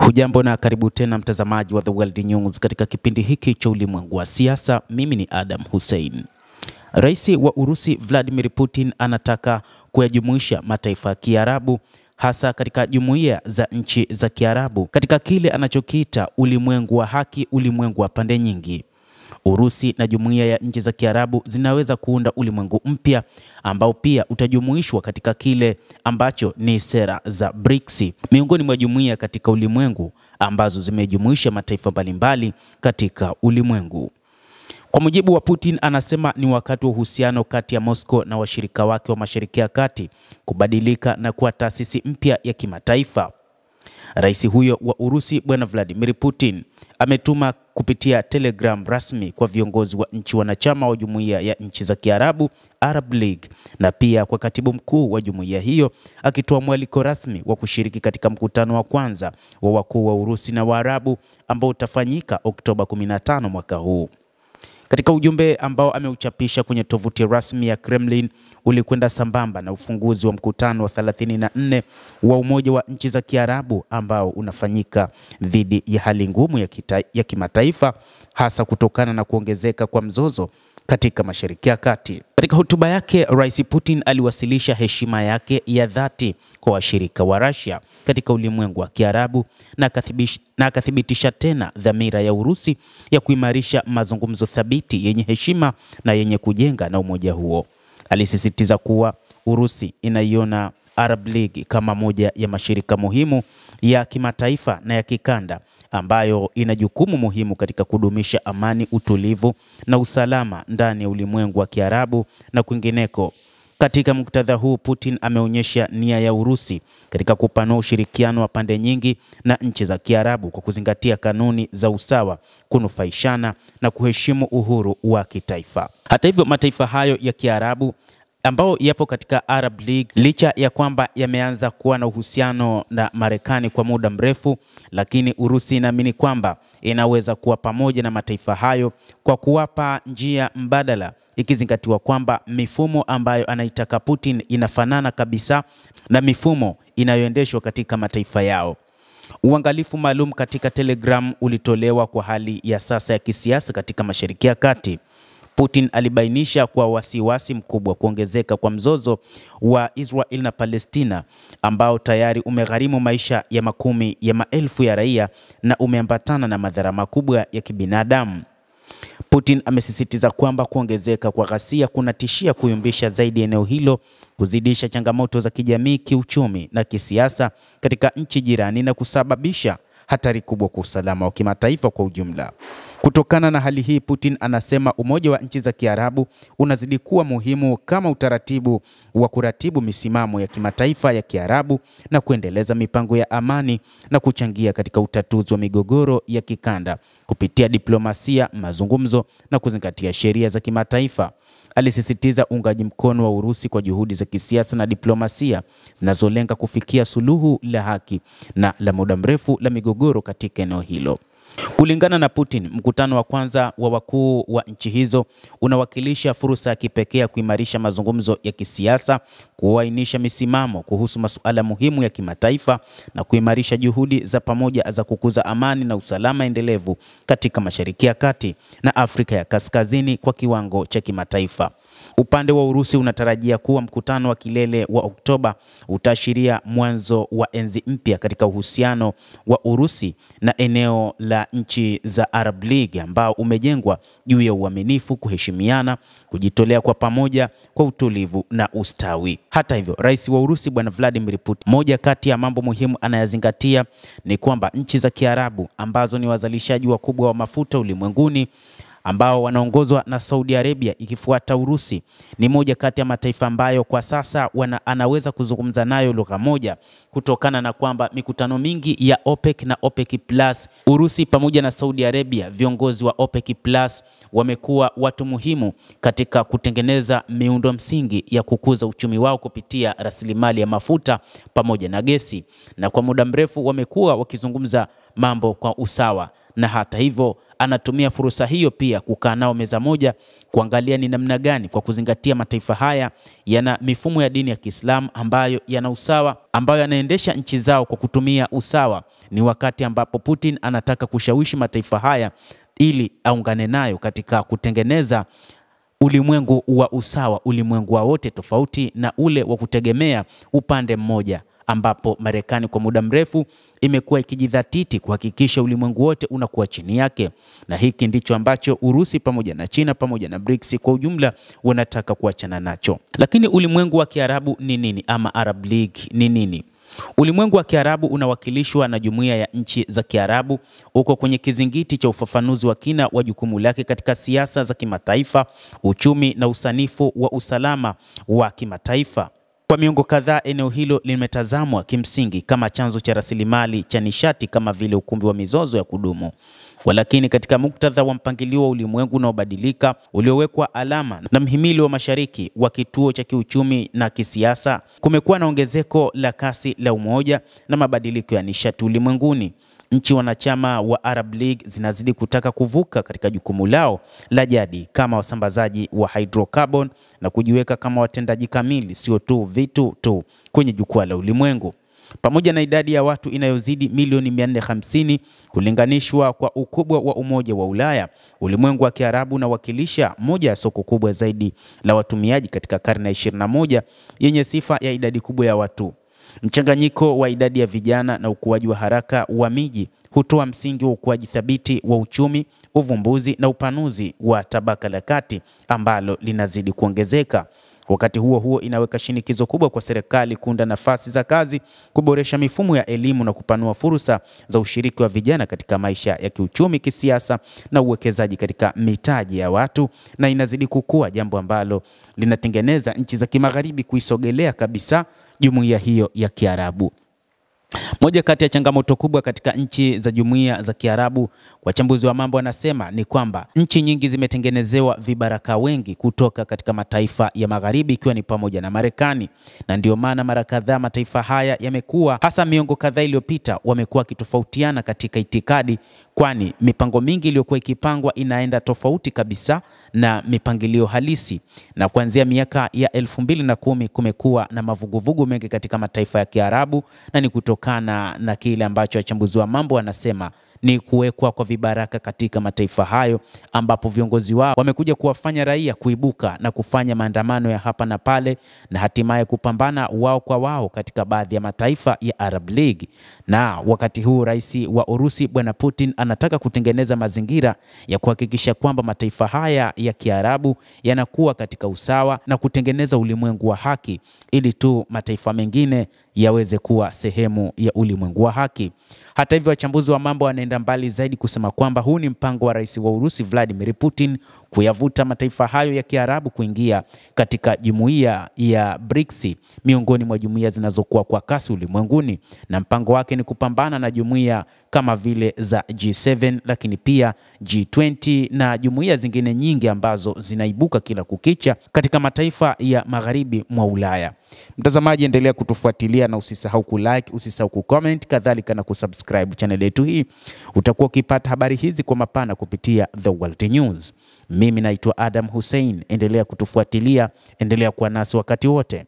Hujambo na karibu tena mtazamaji wa The World News katika kipindi hiki cha ulimwengu wa siasa. Mimi ni Adam Hussein. Rais wa Urusi Vladimir Putin anataka kuyajumuisha mataifa ya Kiarabu hasa katika jumuiya za nchi za Kiarabu katika kile anachokiita ulimwengu wa haki, ulimwengu wa pande nyingi. Urusi na jumuiya ya nchi za Kiarabu zinaweza kuunda ulimwengu mpya ambao pia utajumuishwa katika kile ambacho ni sera za BRICS, miongoni mwa jumuiya katika ulimwengu ambazo zimejumuisha mataifa mbalimbali katika ulimwengu. Kwa mujibu wa Putin, anasema ni wakati wa uhusiano kati ya Moscow na washirika wake wa Mashariki ya Kati kubadilika na kuwa taasisi mpya ya kimataifa. Rais huyo wa Urusi Bwana Vladimir Putin ametuma kupitia Telegram rasmi kwa viongozi wa nchi wanachama wa jumuiya ya nchi za Kiarabu, Arab League, na pia kwa katibu mkuu wa jumuiya hiyo, akitoa mwaliko rasmi wa kushiriki katika mkutano wa kwanza wa wakuu wa Urusi na Waarabu ambao utafanyika Oktoba 15 mwaka huu. Katika ujumbe ambao ameuchapisha kwenye tovuti rasmi ya Kremlin, ulikwenda sambamba na ufunguzi wa mkutano wa 34 wa Umoja wa Nchi za Kiarabu ambao unafanyika dhidi ya hali ngumu ya kimataifa, hasa kutokana na kuongezeka kwa mzozo katika Mashariki ya Kati. Katika hotuba yake, Rais Putin aliwasilisha heshima yake ya dhati kwa washirika wa Russia katika ulimwengu wa Kiarabu na akathibitisha tena dhamira ya Urusi ya kuimarisha mazungumzo thabiti yenye heshima na yenye kujenga na umoja huo. Alisisitiza kuwa Urusi inaiona Arab League kama moja ya mashirika muhimu ya kimataifa na ya kikanda ambayo ina jukumu muhimu katika kudumisha amani, utulivu na usalama ndani ya ulimwengu wa Kiarabu na kwingineko. Katika muktadha huu, Putin ameonyesha nia ya Urusi katika kupanua ushirikiano wa pande nyingi na nchi za Kiarabu kwa kuzingatia kanuni za usawa, kunufaishana na kuheshimu uhuru wa kitaifa. Hata hivyo, mataifa hayo ya Kiarabu ambao yapo katika Arab League, licha ya kwamba yameanza kuwa na uhusiano na Marekani kwa muda mrefu, lakini Urusi inaamini kwamba inaweza kuwa pamoja na mataifa hayo kwa kuwapa njia mbadala, ikizingatiwa kwamba mifumo ambayo anaitaka Putin inafanana kabisa na mifumo inayoendeshwa katika mataifa yao. Uangalifu maalum katika Telegram ulitolewa kwa hali ya sasa ya kisiasa katika Mashariki ya Kati. Putin alibainisha kwa wasiwasi mkubwa kuongezeka kwa mzozo wa Israel na Palestina ambao tayari umegharimu maisha ya makumi ya maelfu ya raia na umeambatana na madhara makubwa ya kibinadamu. Putin amesisitiza kwamba kuongezeka kwa ghasia kunatishia kuyumbisha zaidi eneo hilo, kuzidisha changamoto za kijamii, kiuchumi na kisiasa katika nchi jirani na kusababisha hatari kubwa kwa usalama wa kimataifa kwa ujumla. Kutokana na hali hii, Putin anasema Umoja wa Nchi za Kiarabu unazidi kuwa muhimu kama utaratibu wa kuratibu misimamo ya kimataifa ya Kiarabu na kuendeleza mipango ya amani na kuchangia katika utatuzi wa migogoro ya kikanda kupitia diplomasia, mazungumzo na kuzingatia sheria za kimataifa. Alisisitiza uungaji mkono wa Urusi kwa juhudi za kisiasa na diplomasia zinazolenga kufikia suluhu la haki na la muda mrefu la migogoro katika eneo hilo. Kulingana na Putin, mkutano wa kwanza wa wakuu wa nchi hizo unawakilisha fursa ya kipekee ya kuimarisha mazungumzo ya kisiasa, kuainisha misimamo kuhusu masuala muhimu ya kimataifa na kuimarisha juhudi za pamoja za kukuza amani na usalama endelevu katika Mashariki ya Kati na Afrika ya Kaskazini kwa kiwango cha kimataifa. Upande wa Urusi unatarajia kuwa mkutano wa kilele wa Oktoba utaashiria mwanzo wa enzi mpya katika uhusiano wa Urusi na eneo la nchi za Arab League ambao umejengwa juu ya uaminifu, kuheshimiana, kujitolea kwa pamoja kwa utulivu na ustawi. Hata hivyo, Rais wa Urusi Bwana Vladimir Putin, moja kati ya mambo muhimu anayazingatia ni kwamba nchi za Kiarabu ambazo ni wazalishaji wakubwa wa mafuta ulimwenguni ambao wanaongozwa na Saudi Arabia ikifuata Urusi, ni moja kati ya mataifa ambayo kwa sasa anaweza kuzungumza nayo lugha moja, kutokana na kwamba mikutano mingi ya OPEC na OPEC Plus, Urusi pamoja na Saudi Arabia, viongozi wa OPEC Plus wamekuwa watu muhimu katika kutengeneza miundo msingi ya kukuza uchumi wao kupitia rasilimali ya mafuta pamoja na gesi, na kwa muda mrefu wamekuwa wakizungumza mambo kwa usawa na hata hivyo anatumia fursa hiyo pia kukaa nao meza moja kuangalia ni namna gani, kwa kuzingatia mataifa haya yana mifumo ya dini ya Kiislamu ambayo yana usawa, ambayo yanaendesha nchi zao kwa kutumia usawa. Ni wakati ambapo Putin anataka kushawishi mataifa haya ili aungane nayo katika kutengeneza ulimwengu wa usawa, ulimwengu wa wote, tofauti na ule wa kutegemea upande mmoja, ambapo Marekani kwa muda mrefu imekuwa ikijidhatiti kuhakikisha ulimwengu wote unakuwa chini yake. Na hiki ndicho ambacho Urusi pamoja na China pamoja na BRICS kwa ujumla wanataka kuachana nacho. Lakini ulimwengu wa Kiarabu ni nini, ama Arab League ni nini? Ulimwengu wa Kiarabu unawakilishwa na jumuiya ya nchi za Kiarabu, uko kwenye kizingiti cha ufafanuzi wa kina wa jukumu lake katika siasa za kimataifa, uchumi na usanifu wa usalama wa kimataifa. Kwa miongo kadhaa eneo hilo limetazamwa kimsingi kama chanzo cha rasilimali cha nishati kama vile ukumbi wa mizozo ya kudumu. Walakini katika muktadha wa mpangilio wa ulimwengu unaobadilika uliowekwa alama na mhimili wa mashariki wa kituo cha kiuchumi na kisiasa, kumekuwa na ongezeko la kasi la umoja na mabadiliko ya nishati ulimwenguni. Nchi wanachama wa Arab League zinazidi kutaka kuvuka katika jukumu lao la jadi kama wasambazaji wa hydrocarbon na kujiweka kama watendaji kamili, sio tu vitu tu, kwenye jukwaa la ulimwengu. Pamoja na idadi ya watu inayozidi milioni 450 kulinganishwa kwa ukubwa wa Umoja wa Ulaya, ulimwengu wa Kiarabu unawakilisha moja ya soko kubwa zaidi la watumiaji katika karne ya 21 yenye sifa ya idadi kubwa ya watu. Mchanganyiko wa idadi ya vijana na ukuaji wa haraka wa miji hutoa msingi wa ukuaji thabiti wa uchumi, uvumbuzi na upanuzi wa tabaka la kati ambalo linazidi kuongezeka. Wakati huo huo, inaweka shinikizo kubwa kwa serikali kuunda nafasi za kazi, kuboresha mifumo ya elimu na kupanua fursa za ushiriki wa vijana katika maisha ya kiuchumi, kisiasa na uwekezaji katika mitaji ya watu, na inazidi kukua, jambo ambalo linatengeneza nchi za kimagharibi kuisogelea kabisa jumuiya hiyo ya Kiarabu. Moja kati ya changamoto kubwa katika nchi za jumuiya za Kiarabu, wachambuzi wa mambo wanasema, ni kwamba nchi nyingi zimetengenezewa vibaraka wengi kutoka katika mataifa ya magharibi, ikiwa ni pamoja na Marekani. Na ndio maana mara kadhaa mataifa haya yamekuwa, hasa miongo kadhaa iliyopita, wamekuwa kitofautiana katika itikadi, kwani mipango mingi iliyokuwa ikipangwa inaenda tofauti kabisa na mipangilio halisi. Na kuanzia miaka ya 2010 kumekuwa na mavuguvugu mengi katika mataifa ya Kiarabu, na ni kutokana na kile ambacho wachambuzi wa mambo wanasema ni kuwekwa kwa vibaraka katika mataifa hayo, ambapo viongozi wao wamekuja kuwafanya raia kuibuka na kufanya maandamano ya hapa na pale, na hatimaye kupambana wao kwa wao katika baadhi ya mataifa ya Arab League. Na wakati huu rais wa Urusi Bwana Putin anataka kutengeneza mazingira ya kuhakikisha kwamba mataifa haya ya Kiarabu yanakuwa katika usawa na kutengeneza ulimwengu wa haki, ili tu mataifa mengine yaweze kuwa sehemu ya ulimwengu wa haki. Hata hivyo, wachambuzi wa mambo wanaenda mbali zaidi kusema kwamba huu ni mpango wa rais wa Urusi Vladimir Putin kuyavuta mataifa hayo ya Kiarabu kuingia katika jumuiya ya BRICS, miongoni mwa jumuiya zinazokuwa kwa kasi ulimwenguni. Na mpango wake ni kupambana na jumuiya kama vile za G7, lakini pia G20 na jumuiya zingine nyingi ambazo zinaibuka kila kukicha katika mataifa ya magharibi mwa Ulaya. Mtazamaji, endelea kutufuatilia na usisahau kulike, usisahau kucomment, kadhalika na kusubscribe channel yetu hii. Utakuwa ukipata habari hizi kwa mapana kupitia The World News. Mimi naitwa Adam Hussein. Endelea kutufuatilia, endelea kuwa nasi wakati wote.